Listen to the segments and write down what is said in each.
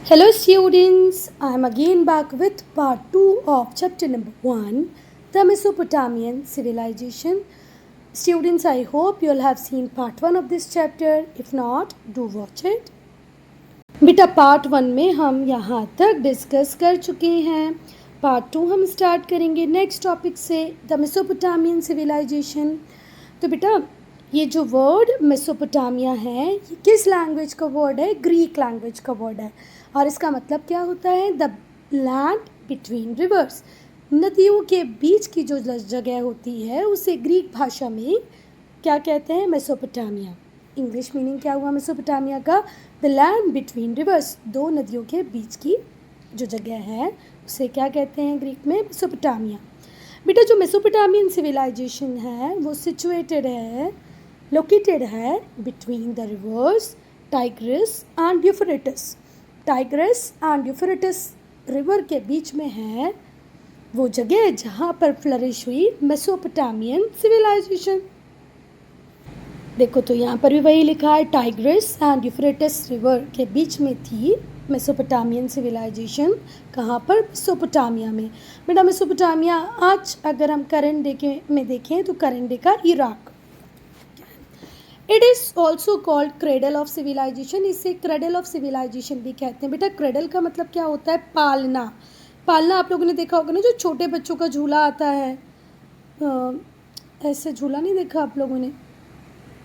Hello students, I am again back with part 2 of chapter number 1, the Mesopotamian civilization. Students, I hope you all have seen part 1 of this chapter. If not, do watch it. बेटा part 1 में हम यहाँ तक discuss कर चुके हैं. Part 2 हम start करेंगे नेक्स्ट टॉपिक से, द मेसोपोटामियन सिविलाइजेशन. तो बेटा ये जो वर्ड मेसोपोटामिया है ये किस लैंग्वेज का वर्ड है? ग्रीक लैंग्वेज का वर्ड है. और इसका मतलब क्या होता है? The land between reverse. नदियों के बीच की जो जगह होती है उसे ग्रीक भाषा में क्या कहते हैं? मेसोपोटामिया. इंग्लिश मीनिंग क्या हुआ मेसोपोटामिया का? The land between reverse. दो नदियों के बीच की जो जगह है उसे क्या कहते हैं ग्रीक में? मेसोपोटामिया. बेटा जो मेसोपोटामियन सिविलाइजेशन है वो सिचुएटेड है, लोकेटेड है between the reverse Tigris and Euphrates. Tigris and Euphrates river के बीच में है वो जगह जहाँ पर फ्लरिश हुई मेसोपोटामियन सिविलाइजेशन. देखो तो यहाँ पर भी वही लिखा है, टाइग्रिस एंड यूफ्रेटिस रिवर के बीच में थी मेसोपोटामियन सिविलाइजेशन. कहाँ पर? मेसोपोटामिया में. बेटा मेसोपोटामिया आज अगर हम करंट डे में देखें तो करंट डे का Iraq. It is also called cradle of civilisation. इसे क्रेडल ऑफ सिविलाइजेशन भी कहते हैं. बेटा क्रेडल का मतलब क्या होता है? पालना. पालना आप लोगों ने देखा होगा ना, जो छोटे बच्चों का झूला आता है, ऐसे झूला नहीं देखा आप लोगों ने?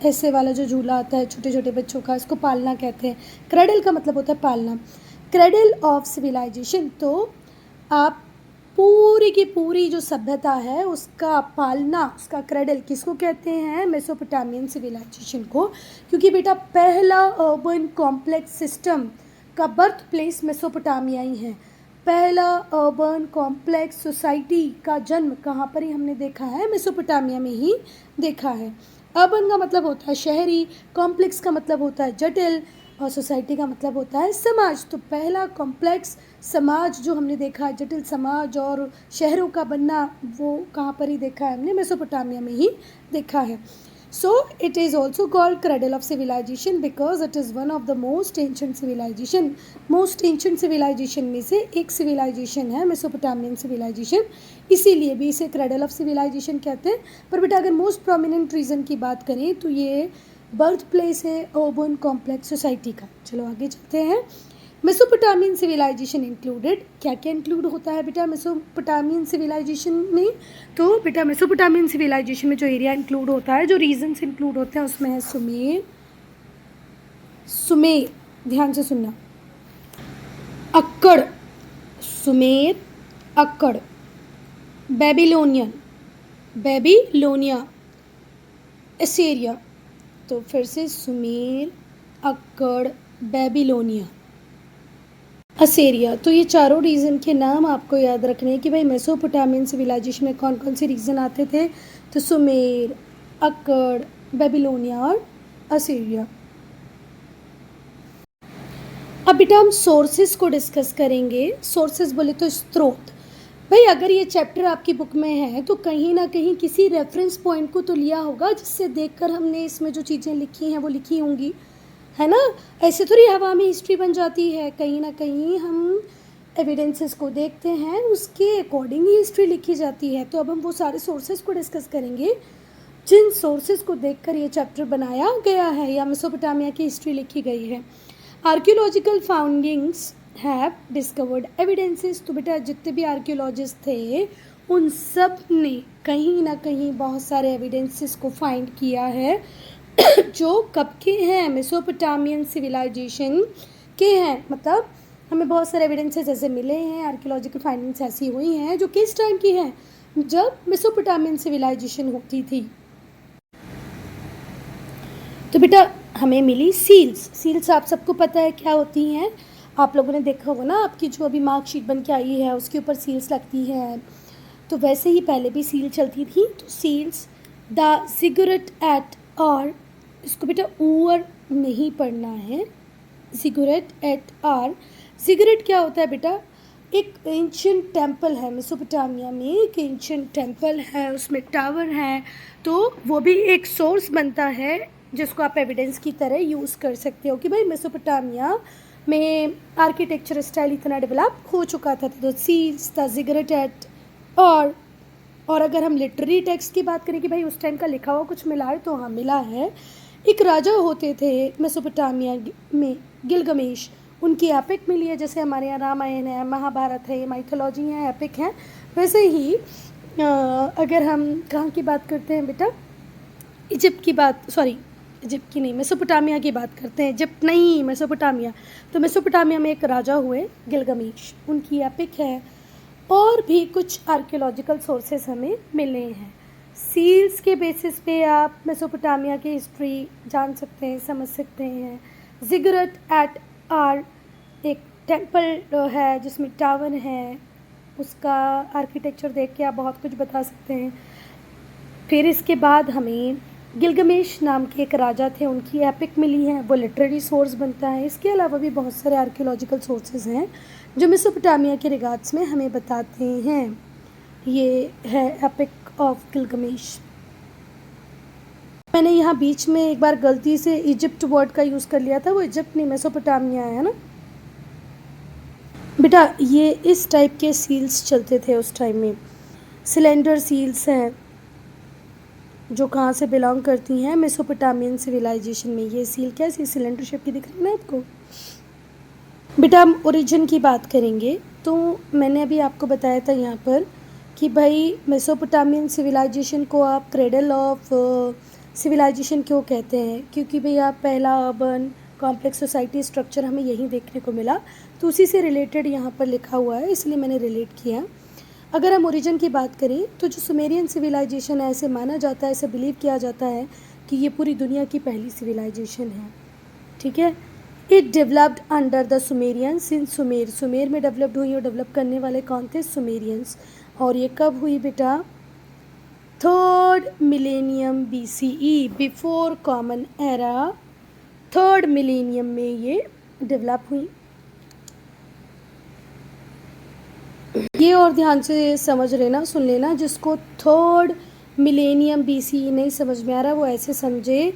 ऐसे वाला जो झूला आता है छोटे छोटे बच्चों का, इसको पालना कहते हैं. क्रेडल का मतलब होता है पालना. Cradle of civilisation. तो आप पूरी की पूरी जो सभ्यता है उसका पालना, उसका क्रेडल किसको कहते हैं? मेसोपोटामियन सिविलाइजेशन को. क्योंकि बेटा पहला अर्बन कॉम्प्लेक्स सिस्टम का बर्थ प्लेस मेसोपोटामिया ही है. पहला अर्बन कॉम्प्लेक्स सोसाइटी का जन्म कहाँ पर ही हमने देखा है? मेसोपोटामिया में ही देखा है. अर्बन का मतलब होता है शहरी, कॉम्प्लेक्स का मतलब होता है जटिल, और सोसाइटी का मतलब होता है समाज. तो पहला कॉम्प्लेक्स समाज जो हमने देखा है, जटिल समाज और शहरों का बनना, वो कहाँ पर ही देखा है हमने? मेसोपोटामिया में ही देखा है. So it is also called cradle of civilisation because it is one of the most ancient civilisation. Most ancient civilisation में से एक सिविलाइजेशन है मेसोपोटामियन सिविलाइजेशन, इसीलिए भी इसे क्रेडल ऑफ सिविलाइजेशन कहते हैं. पर बेटा अगर मोस्ट प्रोमिनेंट रीज़न की बात करें तो ये बर्थ प्लेस है अर्बन कॉम्प्लेक्स सोसाइटी का. चलो आगे चलते हैं. Mesopotamian civilisation included. क्या क्या इंक्लूड होता है बेटा मेसोपोटामियन सिविलाइजेशन में? तो बेटा मेसोपोटामियन सिविलाइजेशन में जो एरिया इंक्लूड होता है, जो रीजन्स इंक्लूड होते हैं, उसमें है सुमेर. सुमेर ध्यान से सुनना. Akkad. Sumer, Akkad. Babylonian, Babylonia, Assyria. तो फिर से सुमेर, अक्कड़, बेबीलोनिया, असीरिया. तो ये चारों रीजन के नाम आपको याद रखने हैं कि भाई मेसोपोटामियन सिविलाइजेशन में कौन कौन से रीजन आते थे. तो सुमेर, अक्कड़, बेबीलोनिया और असीरिया. अब बेटा हम सोर्सेज को डिस्कस करेंगे. सोर्सेज बोले तो स्रोत. भाई अगर ये चैप्टर आपकी बुक में है तो कहीं ना कहीं किसी रेफरेंस पॉइंट को तो लिया होगा जिससे देखकर हमने इसमें जो चीज़ें लिखी हैं वो लिखी होंगी, है ना? ऐसे थोड़ी हवा में हिस्ट्री बन जाती है. कहीं ना कहीं हम एविडेंसेस को देखते हैं, उसके अकॉर्डिंग ही हिस्ट्री लिखी जाती है. तो अब हम वो सारे सोर्सेज को डिस्कस करेंगे जिन सोर्सेज को देखकर ये चैप्टर बनाया गया है या मेसोपोटामिया की हिस्ट्री लिखी गई है. Archaeological foundings have discovered evidences. तो बेटा जितने भी आर्कियोलॉजिस्ट थे उन सब ने कहीं ना कहीं बहुत सारे एविडेंसेस को फाइंड किया है जो कब के हैं? मेसोपोटामियन सिविलाइजेशन के हैं. मतलब हमें बहुत सारे एविडेंसेस ऐसे मिले हैं, आर्कियोलॉजिकल फाइंडिंग्स ऐसी हुई हैं जो किस टाइम की हैं? जब मेसोपोटामियन सिविलाइजेशन होती थी. तो बेटा हमें मिली सील्स. सील्स आप सबको पता है क्या होती हैं? आप लोगों ने देखा होगा ना, आपकी जो अभी मार्कशीट बन के आई है उसके ऊपर सील्स लगती हैं. तो वैसे ही पहले भी सील चलती थी. तो सील्स द जिगुरट एट, और इसको बेटा ऊर नहीं पढ़ना है, जिगुरट एट आर. जिगुरट क्या होता है बेटा? एक एंशिएंट टेम्पल है मेसोपोटामिया में. एक एंशिएंट टेम्पल है, उसमें टावर है. तो वो भी एक सोर्स बनता है जिसको आप एविडेंस की तरह यूज़ कर सकते हो कि भाई मेसोपोटामिया में आर्किटेक्चर स्टाइल इतना डेवलप हो चुका था। तो सील्स द जिगरेट और अगर हम लिटरेरी टेक्स्ट की बात करें कि भाई उस टाइम का लिखा हुआ कुछ मिला है, तो हाँ मिला है। एक राजा होते थे मेसोपोटामिया में, गिलगमेश, उनकी एपिक मिली है। जैसे हमारे यहाँ रामायण है, महाभारत है, ये माइथोलॉजी है, एपिक हैं, वैसे ही अगर हम कहाँ की बात करते हैं बेटा, इजिप्ट की नहीं, मेसोपोटामिया की बात करते हैं। इजिप्ट नहीं, मेसोपोटामिया। तो मेसोपोटामिया में एक राजा हुए गिलगमेश, उनकी एपिक है। और भी कुछ आर्कियोलॉजिकल सोर्सेस हमें मिले हैं। सील्स के बेसिस पे आप मेसोपोटामिया की हिस्ट्री जान सकते हैं, समझ सकते हैं। जिगरट एट आर एक टेम्पल है जिसमें टावर है, उसका आर्किटेक्चर देख के आप बहुत कुछ बता सकते हैं। फिर इसके बाद हमें गिलगमेश नाम के एक राजा थे, उनकी एपिक मिली है, वो लिटरेरी सोर्स बनता है। इसके अलावा भी बहुत सारे आर्कियोलॉजिकल सोर्सेज हैं जो मेसोपोटामिया के रिगार्ड्स में हमें बताते हैं। ये है एपिक ऑफ गिलगमेश। मैंने यहाँ बीच में एक बार गलती से इजिप्ट वर्ड का यूज़ कर लिया था, वो इजिप्ट नहीं मेसोपोटामिया है ना बेटा। ये इस टाइप के सील्स चलते थे उस टाइम में। सिलेंडर सील्स हैं जो कहाँ से बिलोंग करती हैं, मेसोपोटामियन सिविलाइजेशन में। ये सील कैसी सिलेंडर शेप की दिख रही है ना आपको बेटा। हम ओरिजिन की बात करेंगे तो मैंने अभी आपको बताया था यहाँ पर कि भाई मेसोपोटामियन सिविलाइजेशन को आप क्रेडल ऑफ सिविलाइजेशन क्यों कहते हैं, क्योंकि भाई आप पहला अर्बन कॉम्प्लेक्स सोसाइटी स्ट्रक्चर हमें यहीं देखने को मिला, तो उसी से रिलेटेड यहाँ पर लिखा हुआ है, इसलिए मैंने रिलेट किया। अगर हम ओरिजिन की बात करें तो जो सुमेरियन सिविलाइजेशन है, ऐसे माना जाता है, ऐसे बिलीव किया जाता है कि ये पूरी दुनिया की पहली सिविलाइजेशन है। ठीक है। It developed under the Sumerians since Sumer में डेवलप्ड हुई, और डेवलप करने वाले कौन थे, सुमेरियंस। और ये कब हुई बेटा, 3rd millennium BCE, before common era. 3rd millennium में ये डेवलप हुई। ये और ध्यान से समझ लेना, सुन लेना। जिसको 3rd मिलेनियम BCE नहीं समझ में आ रहा, वो ऐसे समझे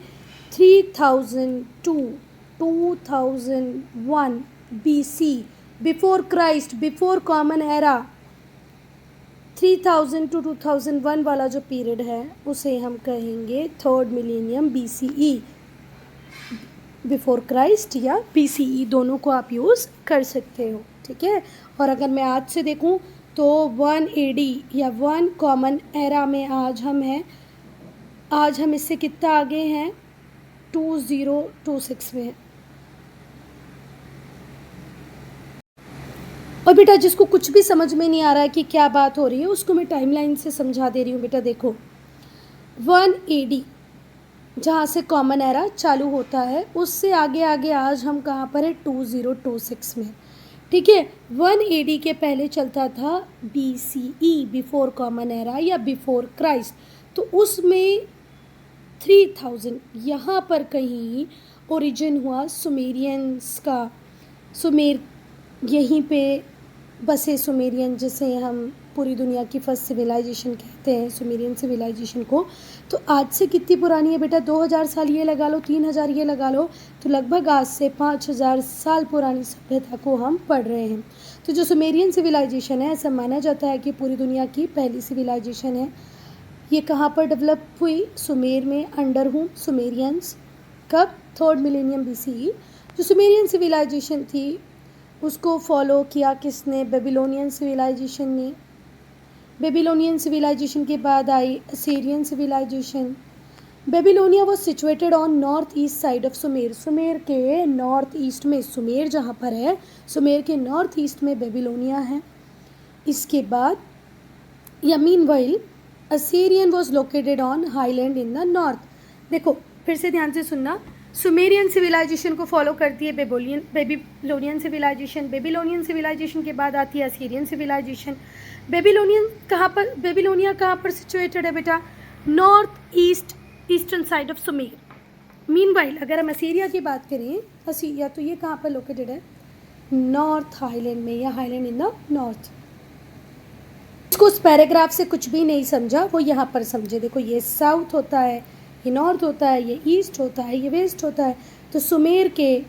3002 2001 BC, before Christ, before common era. 3000 to 2001 वाला जो पीरियड है उसे हम कहेंगे 3rd millennium BCE, before Christ या BCE, दोनों को आप यूज़ कर सकते हो। ठीक है। और अगर मैं आज से देखूं तो 1 AD या 1 कॉमन एरा में आज हम हैं। आज हम इससे कितना आगे हैं, 2026 में। और बेटा जिसको कुछ भी समझ में नहीं आ रहा है कि क्या बात हो रही है, उसको मैं टाइमलाइन से समझा दे रही हूँ बेटा। देखो 1 AD जहाँ से कॉमन एरा चालू होता है, उससे आगे आगे आज हम कहाँ पर है, 2026 में। ठीक है। 1 AD के पहले चलता था BCE, बिफोर कॉमन एरा या बिफोर क्राइस्ट। तो उसमें 3000 यहाँ पर कहीं ओरिजिन हुआ सुमेरियंस का। सुमेर यहीं पे बसे सुमेरियन, जिसे हम पूरी दुनिया की फर्स्ट सिविलाइजेशन कहते हैं, सुमेरियन सिविलाइजेशन को। तो आज से कितनी पुरानी है बेटा, 2000 साल ये लगा लो, 3000 ये लगा लो, तो लगभग आज से 5000 साल पुरानी सभ्यता को हम पढ़ रहे हैं। तो जो सुमेरियन सिविलाइजेशन है, ऐसा माना जाता है कि पूरी दुनिया की पहली सिविलाइजेशन है। ये कहाँ पर डेवलप हुई, सुमेर में, अंडर हूँ सुमेरियंस। कब, 3rd मिलेनियम BCE। जो सुमेरियन सिविलाइजेशन थी उसको फॉलो किया किसने, बेबीलोनियन सिविलाइजेशन ने। बेबीलोनियन सिविलाइजेशन के बाद आई Assyrian civilisation. Babylonia was situated on north east side of Sumer. Sumer के नॉर्थ ईस्ट में, सुमेर जहाँ पर है, सुमेर के नॉर्थ ईस्ट में बेबीलोनिया है। इसके बाद या meanwhile Assyrian was located on highland in the north. देखो फिर से ध्यान से सुनना, सुमेरियन सिविलाइजेशन को फॉलो करती है बेबीलोनियन सिविलाइजेशन। बेबीलोनियन सिविलाइजेशन के बाद आती है असीरियन सिविलाइजेशन। बेबीलोनिया कहाँ पर सिचुएटेड है बेटा, north eastern side of Sumer. Meanwhile अगर हम असीरिया की बात करें, असीरिया तो ये कहाँ पर लोकेटेड है, नॉर्थ हाईलैंड में या हाईलैंड इन द नॉर्थ। इसको उस पैराग्राफ से कुछ भी नहीं समझा, वो यहाँ पर समझे। देखो ये साउथ होता है, ये नॉर्थ होता है, ये ईस्ट होता है, ये वेस्ट होता है। तो सुमेर के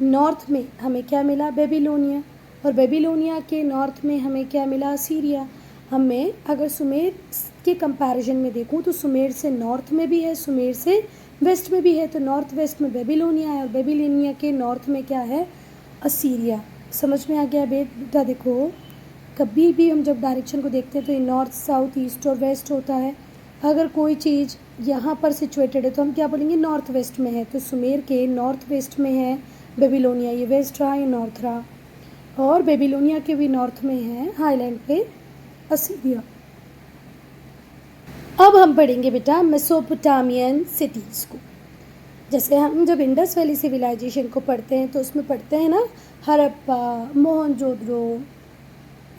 नॉर्थ में हमें क्या मिला, बेबीलोनिया, और बेबीलोनिया के नॉर्थ में हमें क्या मिला, असीरिया। हमें अगर सुमेर के कंपैरिजन में देखूं तो सुमेर से नॉर्थ में भी है, सुमेर से वेस्ट में भी है, तो नॉर्थ वेस्ट में बेबीलोनिया है और बेबीलोनिया के नॉर्थ में क्या है, असीरिया। समझ में आ गया बेटा? देखो कभी भी हम जब डायरेक्शन को देखते हैं तो ये नॉर्थ साउथ ईस्ट और वेस्ट होता है। अगर कोई चीज़ यहाँ पर सिचुएटेड है तो हम क्या बोलेंगे, नॉर्थ वेस्ट में है, तो सुमेर के नॉर्थ वेस्ट में है बेबीलोनिया, ये वेस्ट रहा, ये नॉर्थ रहा, और बेबीलोनिया के भी नॉर्थ में है हाईलैंड पे असीरिया। अब हम पढ़ेंगे बेटा मेसोपोटामियन सिटीज़ को। जैसे हम जब इंडस वैली सिविलाइजेशन को पढ़ते हैं तो उसमें पढ़ते हैं ना हड़प्पा, मोहनजोदड़ो,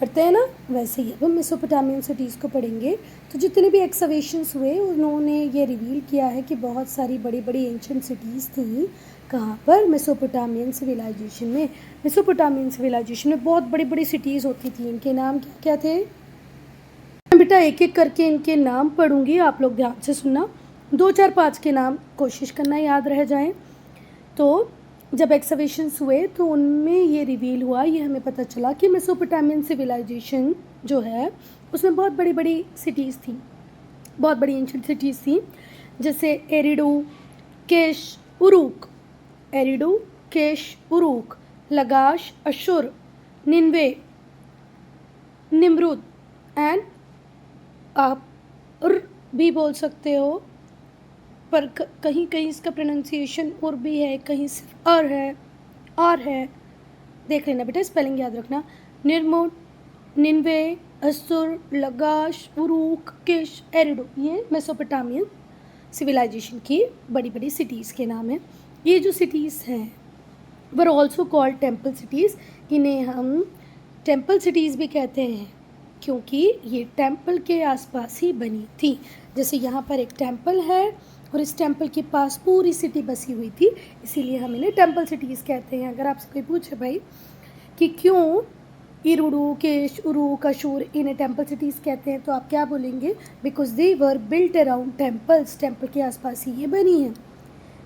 पढ़ते हैं ना, वैसे ही अब हम मेसोपोटामियन सिटीज़ को पढ़ेंगे। तो जितने भी एक्सकवेशंस हुए उन्होंने ये रिवील किया है कि बहुत सारी बड़ी बड़ी एंशिएंट सिटीज़ थी। कहाँ पर, मेसोपोटामियन सिविलाइजेशन में। मेसोपोटामियन सिविलाइजेशन में बहुत बड़ी बड़ी सिटीज़ होती थी। इनके नाम क्या क्या थे बेटा? एक एक करके इनके नाम पढ़ूंगी, आप लोग ध्यान से सुनना। 2 4 5 के नाम कोशिश करना याद रह जाएं। तो जब एक्सकवेशंस हुए तो उनमें ये रिवील हुआ, ये हमें पता चला कि मेसोपोटामियन सिविलाइजेशन जो है उसमें बहुत बड़ी बड़ी सिटीज़ थी, बहुत बड़ी एंशिएंट सिटीज़ थी, जैसे Eridu, cash, उरूक, Eridu, cash, उरूक, लगाश, Asur, निन्वे, निम्रुद and आप भी बोल सकते हो, पर कहीं कहीं इसका प्रोनाउंसिएशन और भी है, कहीं सिर्फ और है। देख लेना बेटा, स्पेलिंग याद रखना। निर्मुड, निन्वे, असुर, लगाश, उरूक, किश, एरिडो, ये मेसोपोटामियन सिविलाइजेशन की बड़ी बड़ी सिटीज़ के नाम हैं। ये जो सिटीज़ हैं were also called temple cities. इन्हें हम टेम्पल सिटीज़ भी कहते हैं क्योंकि ये टेम्पल के आसपास ही बनी थी। जैसे यहाँ पर एक टेम्पल है और इस टेम्पल के पास पूरी सिटी बसी हुई थी, इसीलिए हम इन्हें टेम्पल सिटीज़ कहते हैं। अगर आपसे कोई पूछे भाई कि क्यों इरुडू, केश, उरूक, अशूर इन्हें टेम्पल सिटीज़ कहते हैं, तो आप क्या बोलेंगे? Because they were built around temples, temple के आसपास ही ये बनी हैं।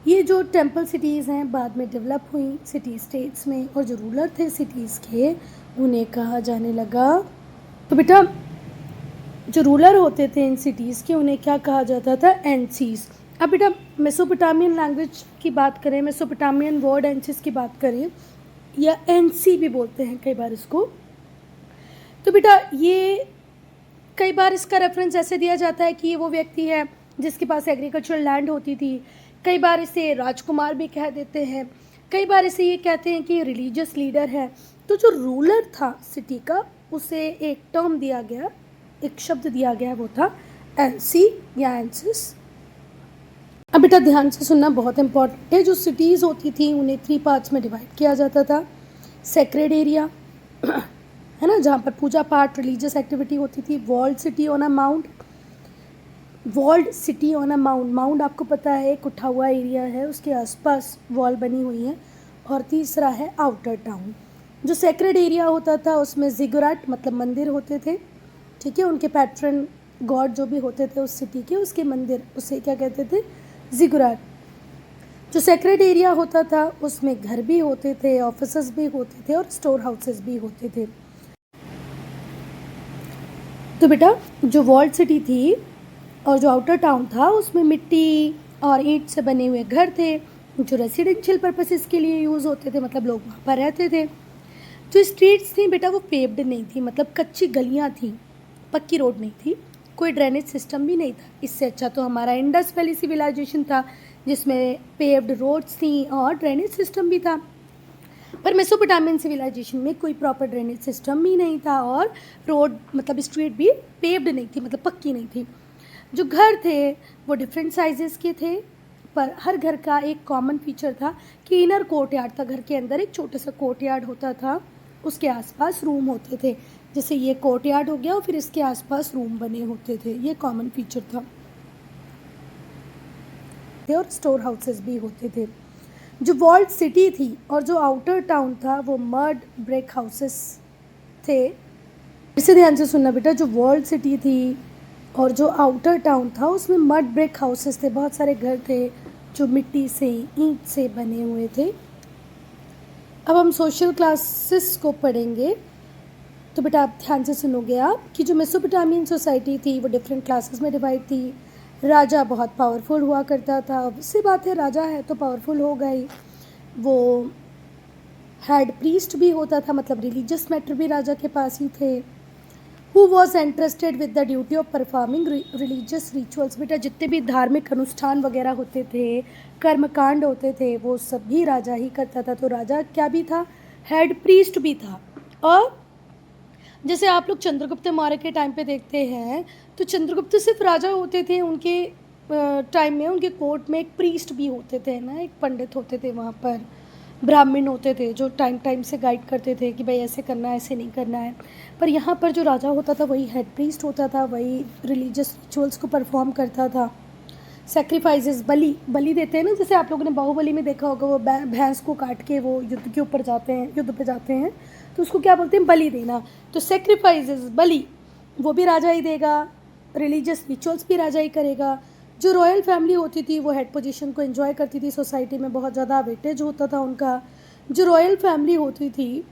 ये जो टेम्पल सिटीज़ हैं बाद में डेवलप हुई सिटी स्टेट्स में, और जो रूलर थे सिटीज़ के उन्हें कहा जाने लगा, तो बेटा जो रूलर होते थे इन सिटीज़ के उन्हें क्या कहा जाता था? एनसीज। अब बेटा मेसोपोटामियन लैंग्वेज की बात करें, मेसोपोटामियन वर्ड एनसीज की बात करें, या एनसी भी बोलते हैं कई बार इसको, तो बेटा ये कई बार इसका रेफरेंस ऐसे दिया जाता है कि ये वो व्यक्ति है जिसके पास एग्रीकल्चरल लैंड होती थी। कई बार इसे राजकुमार भी कह देते हैं, कई बार इसे ये कहते हैं कि रिलीजियस लीडर है। तो जो रूलर था सिटी का उसे एक टर्म दिया गया, एक शब्द दिया गया, वो था एनसी या एंसिस। अब बेटा ध्यान से सुनना, बहुत इंपॉर्टेंट है। जो सिटीज़ होती थी उन्हें 3 पार्ट्स में डिवाइड किया जाता था। सेक्रेड एरिया है ना, जहाँ पर पूजा पाठ रिलीजियस एक्टिविटी होती थी। Walled city on a mount, walled city on a mount, mount आपको पता है एक उठा हुआ एरिया है, उसके आसपास वॉल बनी हुई है। और तीसरा है आउटर टाउन। जो सेक्रेड एरिया होता था उसमें जिगुराट मतलब मंदिर होते थे, ठीक है, उनके पैट्रन गॉड जो भी होते थे उस सिटी के, उसके मंदिर, उसे क्या कहते थे? जिगुराट। जो सेक्रेड एरिया होता था उसमें घर भी होते थे, ऑफिसेस भी होते थे और स्टोर हाउसेस भी होते थे। तो बेटा जो वॉल्ड सिटी थी और जो आउटर टाउन था उसमें मिट्टी और ईंट से बने हुए घर थे जो रेसिडेंशियल पर्पसेस के लिए यूज़ होते थे, मतलब लोग वहाँ पर रहते थे। जो स्ट्रीट्स थी बेटा वो पेव्ड नहीं थी, मतलब कच्ची गलियाँ थी, पक्की रोड नहीं थी, कोई ड्रेनेज सिस्टम भी नहीं था। इससे अच्छा तो हमारा इंडस वैली सिविलाइजेशन था जिसमें पेव्ड रोड्स थी और ड्रेनेज सिस्टम भी था। पर मेसोपोटामियन सिविलाइजेशन में कोई प्रॉपर ड्रेनेज सिस्टम भी नहीं था और रोड मतलब स्ट्रीट भी पेव्ड नहीं थी, मतलब पक्की नहीं थी। जो घर थे वो डिफरेंट साइजेस के थे, पर हर घर का एक कॉमन फीचर था कि इनर कोर्टयार्ड था। घर के अंदर एक छोटा सा कोर्टयार्ड होता था, उसके आसपास रूम होते थे। जैसे ये कोर्टयार्ड हो गया और फिर इसके आसपास रूम बने होते थे, ये कॉमन फीचर था। और स्टोर हाउसेस भी होते थे। जो वॉल्ड सिटी थी और जो आउटर टाउन था वो मड ब्रिक हाउसेस थे। इसे ध्यान से सुनना बेटा, जो वॉल्ड सिटी थी और जो आउटर टाउन था उसमें मड ब्रिक हाउसेस थे, बहुत सारे घर थे जो मिट्टी से ईंट से बने हुए थे। अब हम सोशल क्लासेस को पढ़ेंगे। तो बेटा आप ध्यान से सुनोगे आप कि जो मेसोपोटामियन सोसाइटी थी वो डिफरेंट क्लासेस में डिवाइड थी। राजा बहुत पावरफुल हुआ करता था, obviously बात है राजा है तो पावरफुल होगा ही। वो हेड प्रीस्ट भी होता था, मतलब रिलीजियस मैटर भी राजा के पास ही थे। Who was interested with the duty of performing religious rituals. बेटा जितने भी धार्मिक अनुष्ठान वगैरह होते थे, कर्मकांड होते थे, वो सभी राजा ही करता था। तो राजा क्या भी था, हेड प्रीस्ट भी था। और जैसे आप लोग चंद्रगुप्त मौर्य के टाइम पे देखते हैं तो चंद्रगुप्त सिर्फ राजा होते थे, उनके टाइम में उनके कोर्ट में एक प्रीस्ट भी होते थे ना, एक पंडित होते थे वहाँ पर, ब्राह्मण होते थे जो टाइम टाइम से गाइड करते थे कि भाई ऐसे करना है ऐसे नहीं करना है। पर यहाँ पर जो राजा होता था वही हेड प्रीस्ट होता था, वही रिलीजियस रिचुअल्स को परफॉर्म करता था। सेक्रीफाइसेस, बलि देते हैं ना, जैसे आप लोगों ने बाहुबली में देखा होगा, वो भैंस को काट के वो युद्ध के ऊपर जाते हैं, युद्ध पे जाते हैं, तो उसको क्या बोलते हैं, बलि देना। तो सेक्रीफाइसेस, बलि, वो भी राजा ही देगा। रिलीजियस रिचुअल्स भी राजा ही करेगा। जो रॉयल फैमिली होती थी वो हेड पोजीशन को एंजॉय करती थी, सोसाइटी में बहुत ज़्यादा वेटेज होता था उनका। जो रॉयल फैमिली होती थी,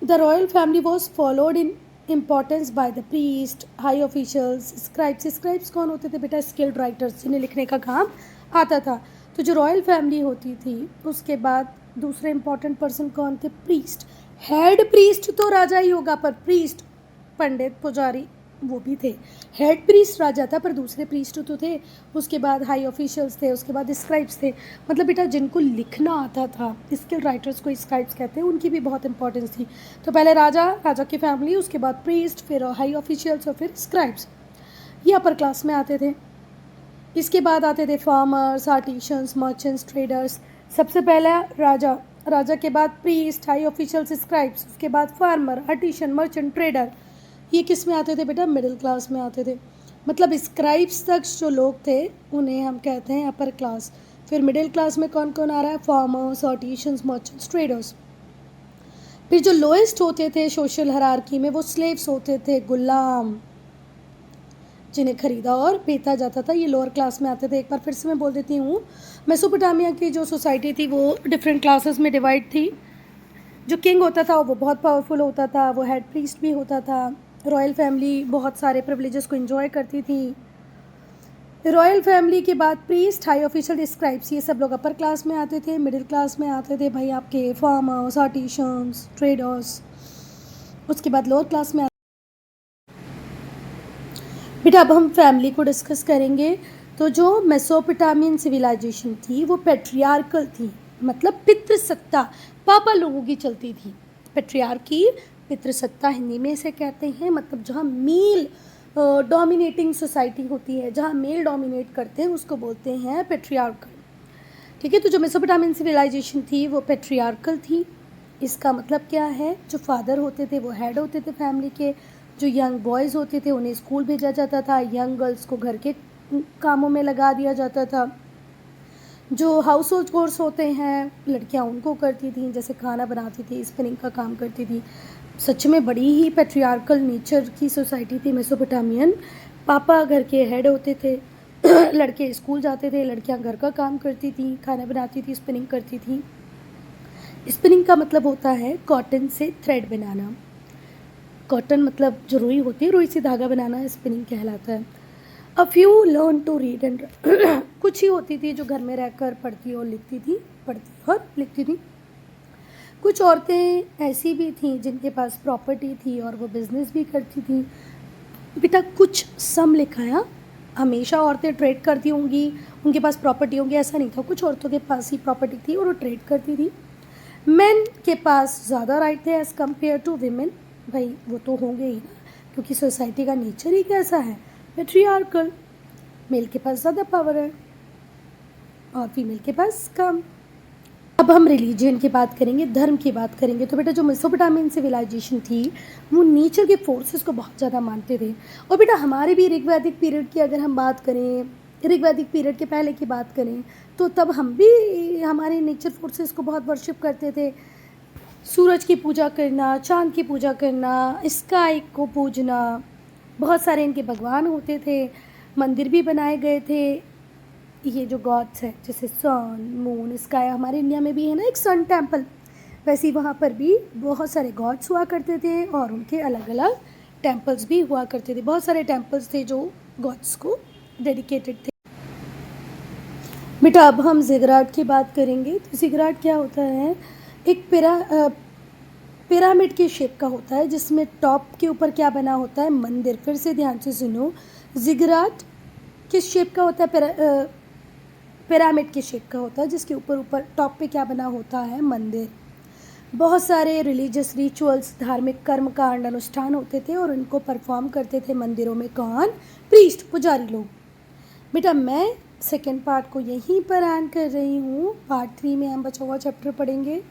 the royal family was followed in importance by the priest, high officials, scribes. Scribes कौन होते थे बेटा, स्किल्ड राइटर्स, जिन्हें लिखने का काम आता था। तो जो रॉयल फैमिली होती थी उसके बाद दूसरे इंपॉर्टेंट पर्सन कौन थे, प्रीस्ट। हेड प्रीस्ट तो राजा ही होगा, पर प्रीस्ट, पंडित, पुजारी, वो भी थे। हेड प्रीस्ट राजा था पर दूसरे प्रीस्ट तो थे। उसके बाद हाई ऑफिशियल्स थे, उसके बाद स्क्राइब्स थे। मतलब बेटा जिनको लिखना आता था, स्किल्ड राइटर्स को स्क्राइब्स कहते हैं, उनकी भी बहुत इंपॉर्टेंस थी। तो पहले राजा की फैमिली, उसके बाद प्रीस्ट, फिर हाई ऑफिशियल्स और फिर स्क्राइब्स, ये अपर क्लास में आते थे। इसके बाद आते थे फार्मर्स, आर्टिशंस, मर्चेंट्स, ट्रेडर्स। सबसे पहला राजा के बाद प्रीस्ट, हाई ऑफिशियल्स, स्क्राइब्स, उसके बाद फार्मर, आर्टिशन, मर्चेंट, ट्रेडर। ये किस में आते थे बेटा, मिडिल क्लास में आते थे। मतलब स्क्राइब्स तक जो लोग थे उन्हें हम कहते हैं अपर क्लास। फिर मिडिल क्लास में कौन कौन आ रहा है, फार्मर्स, आर्टिशंस, मर्चेंट्स, ट्रेडर्स। फिर जो लोएस्ट होते थे सोशल हायरार्की में वो स्लेव्स होते थे, गुलाम, जिन्हें खरीदा और बेचा जाता था, ये लोअर क्लास में आते थे। एक बार फिर से मैं बोल देती हूँ, मेसोपोटामिया की जो सोसाइटी थी वो डिफरेंट क्लासेस में डिवाइड थी। जो किंग होता था वो बहुत पावरफुल होता था, वो हेड प्रीस्ट भी होता था। रॉयल फैमिली बहुत सारे प्रिविलेजेस को एंजॉय करती थी। रॉयल फैमिली के बाद प्रीस्ट, हाई ऑफिशियल, स्क्राइब्स, ये सब लोग अपर क्लास में आते थे। मिडिल क्लास में आते थे भाई आपके फार्मर्स, आर्टिशंस, ट्रेडर्स। उसके बाद लोअर क्लास में बेटा अब हम फैमिली को डिस्कस करेंगे। तो जो मेसोपोटामियन सिविलाइजेशन थी वो पेट्रियार्कल थी, मतलब पितृसत्ता, पापा लोगों की चलती थी। पेट्रियार्की, पितृसत्ता हिंदी में इसे कहते हैं, मतलब जहाँ मेल डोमिनेटिंग सोसाइटी होती है, जहाँ मेल डोमिनेट करते हैं उसको बोलते हैं पेट्रियार्कल। ठीक है, तो जो मेसोपोटामियन सिविलाइजेशन थी वो पेट्रियार्कल थी। इसका मतलब क्या है, जो फादर होते थे वो हेड होते थे फैमिली के। जो यंग बॉयज़ होते थे उन्हें स्कूल भेजा जाता था, यंग गर्ल्स को घर के कामों में लगा दिया जाता था। जो हाउस होल्ड कोर्स होते हैं लड़कियां उनको करती थी, जैसे खाना बनाती थी, स्पिनिंग का काम करती थी। सच में बड़ी ही पैट्रियार्कल नेचर की सोसाइटी थी मेसोपोटामियन। पापा घर के हेड होते थे, लड़के स्कूल जाते थे, लड़कियां घर का काम करती थी, खाना बनाती थी, स्पिनिंग करती थी। स्पिनिंग का मतलब होता है कॉटन से थ्रेड बनाना। कॉटन मतलब जो रुई होती है, रुई से धागा बनाना स्पिनिंग कहलाता है। A few learn to read and कुछ ही होती थी जो घर में रहकर पढ़ती और लिखती थी, पढ़ती और लिखती थी। कुछ औरतें ऐसी भी थीं जिनके पास प्रॉपर्टी थी और वो बिज़नेस भी करती थी। बेटा कुछ सम लिखाया, हमेशा औरतें ट्रेड करती होंगी, उनके पास प्रॉपर्टी होंगी ऐसा नहीं था। कुछ औरतों के पास ही प्रॉपर्टी थी और वो ट्रेड करती थी। मेन के पास ज़्यादा राइट थे एज़ कम्पेयर टू वीमेन। भाई वो तो होंगे ही ना, क्योंकि सोसाइटी का नेचर ही कैसा है, पैट्रियार्कल। मेल के पास ज़्यादा पावर है और फीमेल के पास कम। अब हम रिलीजन की बात करेंगे, धर्म की बात करेंगे। तो बेटा जो मेसोपोटामियन सिविलाइजेशन थी वो नेचर के फोर्सेस को बहुत ज़्यादा मानते थे। और बेटा हमारे भी ऋग्वैदिक पीरियड की अगर हम बात करें, ऋग्वैदिक पीरियड के पहले की बात करें, तो तब हम भी हमारे नेचर फोर्सेस को बहुत वर्शिप करते थे। सूरज की पूजा करना, चांद की पूजा करना, स्काई को पूजना, बहुत सारे इनके भगवान होते थे, मंदिर भी बनाए गए थे। ये जो गॉड्स हैं जैसे सन, मून, स्काई, हमारे इंडिया में भी है ना एक सन टेम्पल, वैसे ही वहाँ पर भी बहुत सारे गॉड्स हुआ करते थे और उनके अलग अलग टेम्पल्स भी हुआ करते थे। बहुत सारे टेम्पल्स थे जो गॉड्स को डेडिकेटेड थे। बेटा अब हम ज़िगराट की बात करेंगे। तो ज़िगराट क्या होता है, एक पिरामिड की शेप का होता है जिसमें टॉप के ऊपर क्या बना होता है, मंदिर। फिर से ध्यान से सुनो, ज़िगराट किस शेप का होता है, पिरामिड की शेप का होता है जिसके ऊपर टॉप पे क्या बना होता है, मंदिर। बहुत सारे रिलीजियस रिचुअल्स, धार्मिक कर्म कांड अनुष्ठान होते थे और उनको परफॉर्म करते थे मंदिरों में कौन, प्रीस्ट, पुजारी लोग। बेटा मैं सेकेंड पार्ट को यहीं पर एंड कर रही हूँ। पार्ट 3 में हम बचा हुआ चैप्टर पढ़ेंगे।